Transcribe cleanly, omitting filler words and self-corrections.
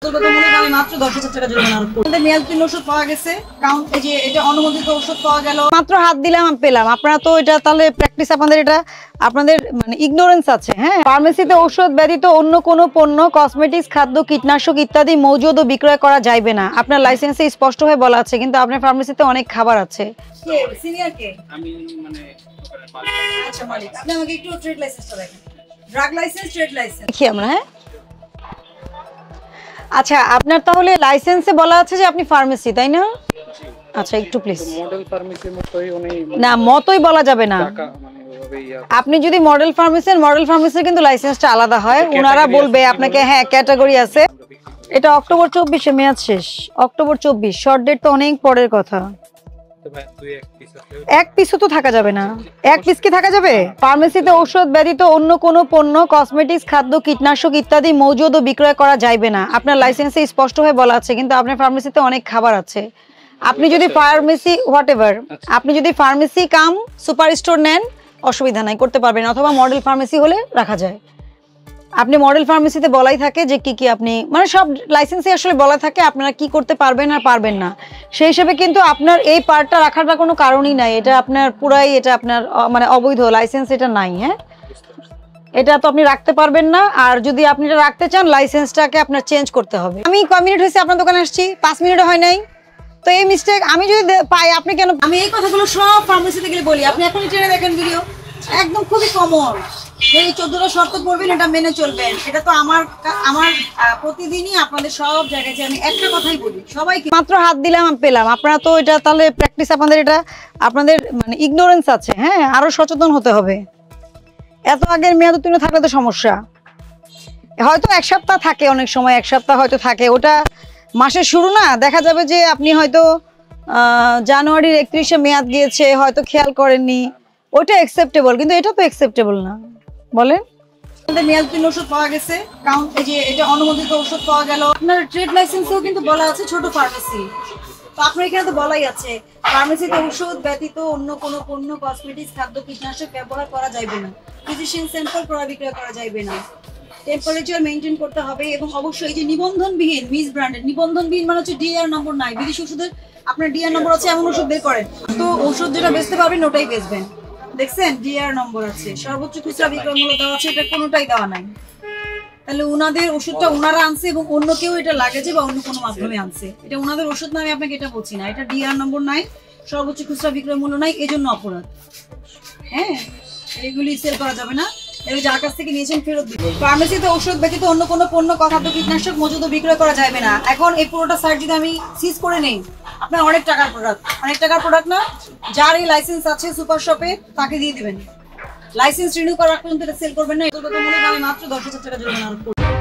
মাত্র 10,000 টাকা জরিমানা আরোপ করব। মেয়াদোত্তীর্ণ ওষুধ পাওয়া গেছে, কাউন্ট এই যে এটা অনুমোদিত ওষুধ পাওয়া গেল, মাত্র হাত দিলাম পেলাম। আপনারা তো এটা তাহলে প্র্যাকটিস, আপনাদের এটা আপনাদের মানে ইগনোরেন্স আছে। হ্যাঁ, ফার্মেসিতে ওষুধ ব্যতীত অন্য কোনো পণ্য, কসমেটিক্স, খাদ্য, কীটনাশক ইত্যাদি মজুদ ও বিক্রয় করা যাবে না। আপনার লাইসেন্সে স্পষ্টভাবে বলা আছে, কিন্তু আপনার ফার্মেসিতে অনেক খাবার আছে। কে সিনিয়র কে? আমি মানে আচ্ছা মালিক, আপনি আমাকে একটু ট্রেড লাইসেন্সটা দেখেন। ড্রাগ লাইসেন্স, ট্রেড লাইসেন্স দেখি আমরা। হ্যাঁ আচ্ছা, আপনার তাহলে লাইসেন্সে বলা আছে যে আপনি ফার্মেসি, তাই না? আচ্ছা একটু প্লিজ। মডেল ফার্মেসির মতোই না, মতোই বলা যাবে না। আপনি যদি মডেল ফার্মেসির কিন্তু লাইসেন্সটা আলাদা হয়, ওনারা বলবে আপনাকে। হ্যাঁ, ক্যাটাগরি আছে। এটা অক্টোবর 24-এ মেয়াদ শেষ। অক্টোবর 24, শর্ট ডেট তো অনেক পরের কথা। এক পিসও তো থাকা যাবে না। এক পিস কি থাকা যাবে? ফার্মেসিতে ঔষধ ব্যতীত অন্য কোনো পণ্য, কসমেটিক্স, খাদ্য, কীটনাশক ইত্যাদি মজুদ ও বিক্রয় করা যাবে না। আপনার লাইসেন্সে স্পষ্টভাবে বলা আছে, কিন্তু আপনার ফার্মেসিতে অনেক খাবার আছে। আপনি যদি ফার্মেসি হোয়াটএভার, আপনি যদি ফার্মেসি কাম সুপার স্টোর নেন, অসুবিধা নাই, করতে পারবেন। অথবা মডেল ফার্মেসি হলে রাখা যায়। আপনি মডেল ফার্মেসিতে বলাই থাকে যে কি কি আপনি মানে সব লাইসেন্সে আসলে বলা থাকে আপনারা কি করতে পারবেন আর পারবেন না। সেই হিসেবে কিন্তু আপনার এই পার্টটা রাখার কোনো কারণই নাই। এটা আপনার পুরাই, এটা আপনার মানে অবৈধ লাইসেন্স, এটা নাই। হ্যাঁ, এটা তো আপনি রাখতে পারবেন না। আর যদি আপনি এটা রাখতে চান, লাইসেন্সটাকে আপনার চেঞ্জ করতে হবে। আমি কয় মিনিট হয়েছে আপনার দোকানে আসছি? 5 মিনিটও হয় নাই। তো এই মিস্টেক আমি যদি পাই, আপনি কেন? আমি এই কথাগুলো সব ফার্মেসিতে গেলে বলি। আপনি এখনই ট্রেনে দেখেন ভিডিও, একদম খুবই কমন। এই 14টা শর্ত পড়বেন, এটা মেনে চলবেন। এটা তো আমার প্রতিদিনই আপনাদের সব জায়গায় যে আমি একটা কথাই বলি, সবাইকে মাত্র হাত দিলাম পেলাম। আপনারা তো এটা তাহলে প্র্যাকটিস, আপনাদের এটা আপনাদের মানে ইগনোরেন্স আছে। হ্যাঁ, আরো সচেতন হতে হবে। এত আগের মেয়াদ উত্তীর্ণ থাকলে তো সমস্যা। হয়তো 1 সপ্তাহ থাকে, অনেক সময় 1 সপ্তাহ হয়তো থাকে। ওটা মাসের শুরু না, দেখা যাবে যে আপনি হয়তো জানুয়ারির 31-এ মেয়াদ গিয়েছে, হয়তো খেয়াল করেননি। ওটা অ্যাকসেপ্টেবল, কিন্তু এটা তো অ্যাকসেপ্টেবল না। বলেন, আমাদের মেয়াদোত্তীর্ণ ওষুধ পাওয়া গেছে, কাউন্ট এই যে এটা অনুমোদিত ওষুধ পাওয়া গেল। আপনার ট্রেড লাইসেন্সেও কিন্তু বলা আছে ছোট ফার্মেসি। তো আপনার এখানে তো বলাই আছে ফার্মেসিতে ওষুধ ব্যতীত অন্য কোনো পণ্য, কসমেটিক্স, খাদ্য, কীটনাশক ব্যবহার করা যাবে না। ফিজিশিয়ান স্যাম্পল ক্রয় বিক্রয় করা যাবে না। টেম্পারেচার মেইনটেইন করতে হবে। এবং অবশ্যই এই যে নিবন্ধনবিহীন, মিস ব্র্যান্ডেড, নিবন্ধনবিহীন মানে হচ্ছে ডিআর নম্বর নাই। বিদেশি ওষুধের আপনার ডিআর নম্বর আছে এমন ওষুধ বের করেন, তো ওষুধ যেটা বেচতে পারবেন ওটাই বেচবেন। দেখছেন ডিআর নম্বর আছে, সর্বোচ্চ খুচরা বিক্রয় মূল্য দেওয়া আছে, এটা কোনোটাই দেওয়া নাই। তাহলে ওনাদের ওষুধটা ওনারা আনছে এবং অন্য কেউ এটা লাগেছে বা অন্য কোনো মাধ্যমে আনছে। এটা ওনাদের ওষুধ না, আমি আপনাকে এটা বলছি না। এটা ডিআর নম্বর নাই, সর্বোচ্চ খুচরা বিক্রয় মূল্য নাই, এজন্য অপরাধ। হ্যাঁ, এগুলি সেল করা যাবে না। এর যার কাছ থেকে নিয়েছেন ফেরত দিবেন। ফার্মেসিতে ওষুধ ব্যতীত অন্য কোনো পণ্য, খাদ্য, কীটনাশক মজুদ ও বিক্রয় করা যাবে না। এখন এই পুরোটা সাইট যদি আমি সিজ করে নেই, আপনার অনেক টাকার প্রোডাক্ট না, যার এই লাইসেন্স আছে সুপার শপে তাকে দিয়ে দিবেন। লাইসেন্স রিনিউ করার পর্যন্ত এটা সেল করবেন না। এটা তো মনে হয় আমি মাত্র 10,000 টাকা জরিমানা আরোপ করব।